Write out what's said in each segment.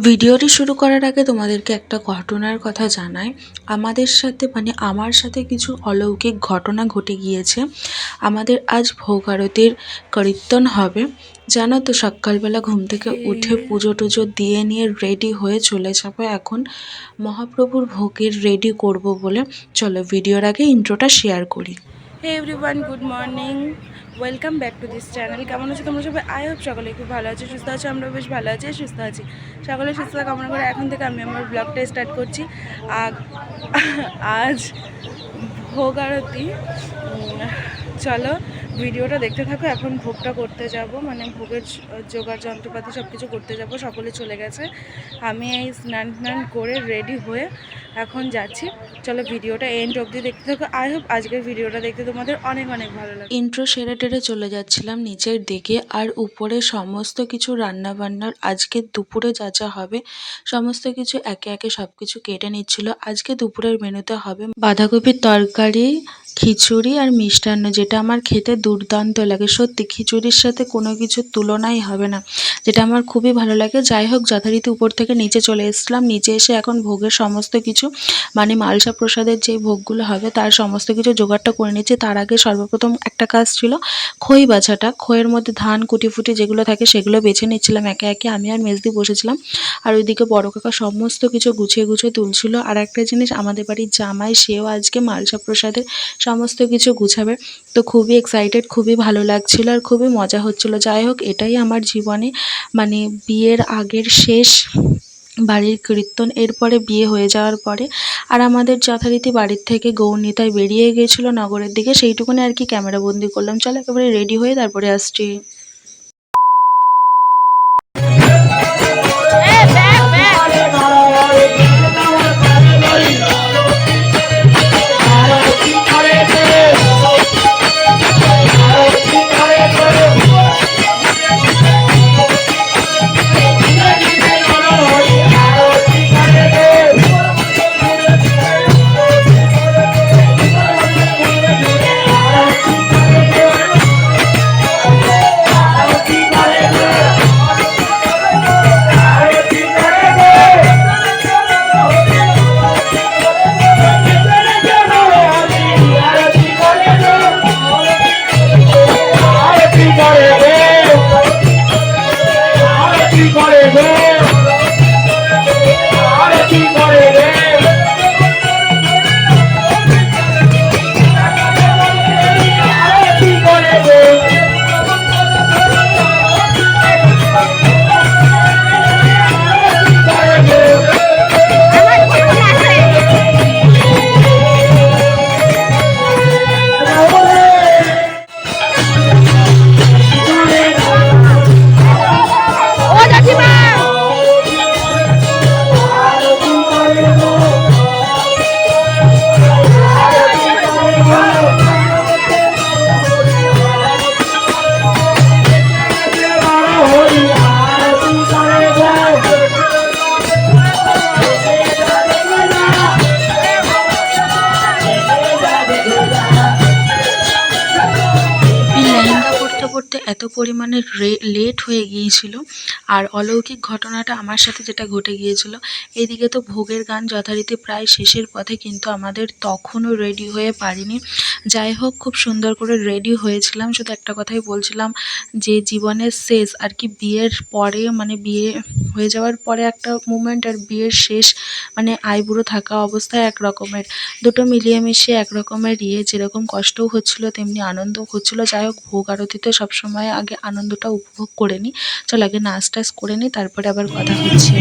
ভিডিওটি শুরু করার আগে তোমাদেরকে একটা ঘটনার কথা জানাই। আমাদের সাথে আমার সাথে কিছু অলৌকিক ঘটনা ঘটে গিয়েছে। আমাদের আজ ভোগ আরতির কীর্তন হবে। জানো তো, সকালবেলা ঘুম থেকে উঠে পুজো টুজো দিয়ে নিয়ে রেডি হয়ে চলে যাবো এখন মহাপ্রভুর ভোগের রেডি করব বলে। চলো ভিডিওর আগে ইন্ট্রোটা শেয়ার করি। Hey everyone, good morning, welcome back to this channel. কেমন আছো তোমরা সবাই? আই হোপ সকলে খুব ভালো আছে, সুস্থ আছে। আমরা বেশ ভালো আছি, সুস্থ আছি। সকলে সুস্থতা কামনা করে এখন থেকে আমি আমার ব্লগটা স্টার্ট করছি। আজ ভোগ আরতি। চলো ভিডিওটা দেখতে থাকো। এখন ভোগটা করতে যাব, ভোগের জোগাড় যন্ত্রপাতি সব কিছু করতে যাব। সকলে চলে গেছে, আমি এই স্নান টান করে রেডি হয়ে এখন যাচ্ছি। চলো ভিডিওটা এন্ড অবধি দেখতে থাকো। আই হোপ আজকের ভিডিওটা দেখতে তোমাদের অনেক অনেক ভালো লাগে। ইন্ট্রো সেরে টেরে চলে যাচ্ছিলাম নিচের দিকে, আর উপরে সমস্ত কিছু রান্না বান্নার আজকে দুপুরে যা যা হবে সমস্ত কিছু একে একে সব কিছু কেটে নিচ্ছিল। আজকে দুপুরের মেনুতে হবে বাঁধাকপির তরকারি, খিচুড়ি আর মিষ্টান্ন, যেটা আমার খেতে দুর্দান্ত লাগে। সত্যি খিচুড়ির সাথে কোনো কিছুর তুলনাই হবে না, যেটা আমার খুবই ভালো লাগে। যাই হোক, যথারীতি উপর থেকে নিচে চলে এসেছিলাম। নিচে এসে এখন ভোগের সমস্ত কিছু মালসা প্রসাদের যে ভোগগুলো হবে তার সমস্ত কিছু জোগাড়টা করে নিচ্ছি। তার আগে সর্বপ্রথম একটা কাজ ছিল খই বাছাটা। খইয়ের মধ্যে ধান কুটি ফুটি যেগুলো থাকে সেগুলো বেছে নিচ্ছিলাম একে একে। আমি আর মেজদি বসেছিলাম, আর ওইদিকে বড় কাকা সমস্ত কিছু গুছিয়ে গুছিয়ে তুলছিল। আর একটা জিনিস, আমাদের বাড়ির জামাই, সেও আজকে মালসা প্রসাদের সমস্ত কিছু গুছাবে। তো খুবই এক্সাইটেড, খুবই ভালো লাগছিল আর খুবই মজা হচ্ছিল। যাই হোক, এটাই আমার জীবনে বিয়ের আগের শেষ বাড়ির কীর্তন। এরপরে বিয়ে হয়ে যাওয়ার পরে আর আমাদের যথারীতি বাড়ির থেকে গৌরনীতায় বেরিয়ে গিয়েছিল নগরের দিকে, সেইটুকুনি আর কি ক্যামেরা বন্দি করলাম। চলো একেবারে রেডি হয়ে তারপরে আসছি। করতে এত পরিমাণে লেট হয়ে গিয়েছিল। আর অলৌকিক ঘটনাটা আমার সাথে যেটা ঘটে গিয়েছিল, এদিকে তো ভোগের গান যথারীতি প্রায় শেষের পথে, কিন্তু আমাদের তখনও রেডি হয়ে পারিনি। যাই হোক, খুব সুন্দর করে রেডি হয়েছিলাম। শুধু একটা কথাই বলছিলাম যে জীবনের শেষ আর কি, বিয়ের পরে বিয়ে হয়ে যাওয়ার পরে একটা মুমেন্ট, আর বিয়ের শেষ আইবুড়ো থাকা অবস্থায় এক রকমের, দুটো মিলিয়ে মিশিয়ে এক রকমের যেরকম কষ্টও হচ্ছিল তেমনি আনন্দও হচ্ছিল। যাই হোক, ভোগ আরতিতে সবসময় আগে আনন্দটা উপভোগ করে নিই। চল আগে নাচ টাচ করে নিই, তারপরে আবার কথা হচ্ছে।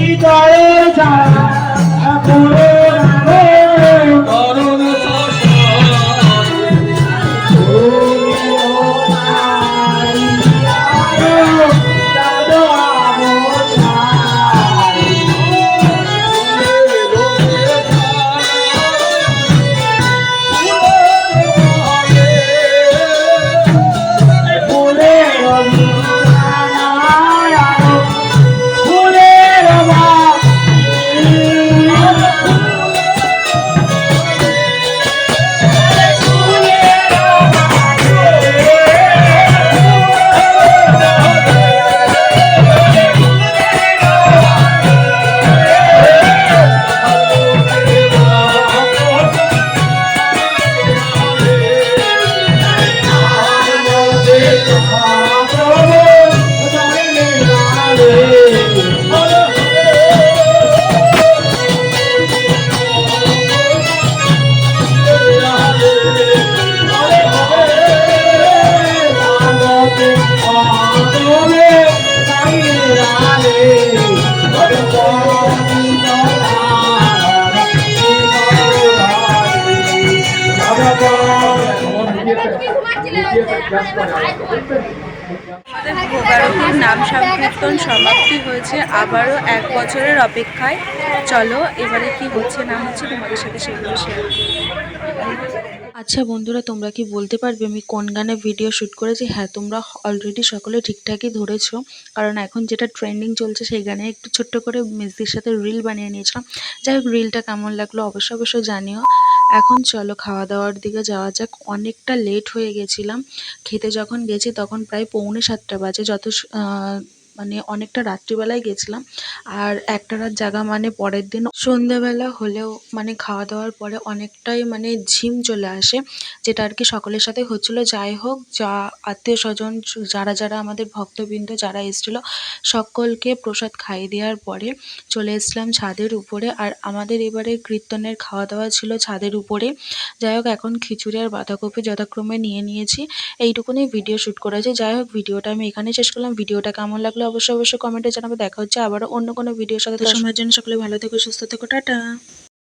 আমাদের ভোগারতির নাম সংকীর্তন সমাপ্তি হয়েছে, আবারও 1 বছরের অপেক্ষায়। চলো এবারে কি হচ্ছে না হচ্ছে তোমাদের সাথে সেগুলো শেয়ার। আচ্ছা বন্ধুরা, তোমরা কি বলতে পারবে আমি কোন গানে ভিডিও শ্যুট করেছি? হ্যাঁ, তোমরা অলরেডি সকলে ঠিকঠাকই ধরেছো, কারণ এখন যেটা ট্রেন্ডিং চলছে সেই গানে একটু ছোট্ট করে মিষ্টির সাথে রিল বানিয়ে নিয়েছিলাম। যাই হোক, রিলটা কেমন লাগলো অবশ্যই জানিও। এখন চলো খাওয়া দাওয়ার দিকে যাওয়া যাক। অনেকটা লেট হয়ে গেছিলাম। খেতে যখন গেছি তখন প্রায় 6:45 বাজে। মানে অনেকটা রাত্রিবেলায় গেছিলাম। আর একটা রাত জাগা মানে পরের দিন সন্ধ্যাবেলা হলেও মানে খাওয়া দাওয়ার পরে অনেকটাই মানে ঝিম চলে আসে, যেটা আর কি সকলের সাথে হচ্ছিল। যাই হোক, আত্মীয় স্বজন যারা আমাদের ভক্তবৃন্দ যারা এসেছিল সকলকে প্রসাদ খাইয়ে দেওয়ার পরে চলে এসেছিলাম ছাদের উপরে। আর আমাদের এবারে কীর্তনের খাওয়া দাওয়া ছিল ছাদের উপরে। যাই হোক, এখন খিচুড়ি আর বাঁধাকপি যথাক্রমে নিয়ে নিয়েছি। এইটুকুনি ভিডিও শ্যুট করেছি। যাই হোক, ভিডিওটা আমি এখানেই শেষ করলাম। ভিডিওটা কেমন লাগলো অবশ্যই কমেন্টে জানাবে। দেখা হচ্ছে আবারও অন্য কোনো ভিডিওর সাথে। তো সময়ের জন্য সকলে ভালো থেকো, সুস্থ থেকো, টাটা।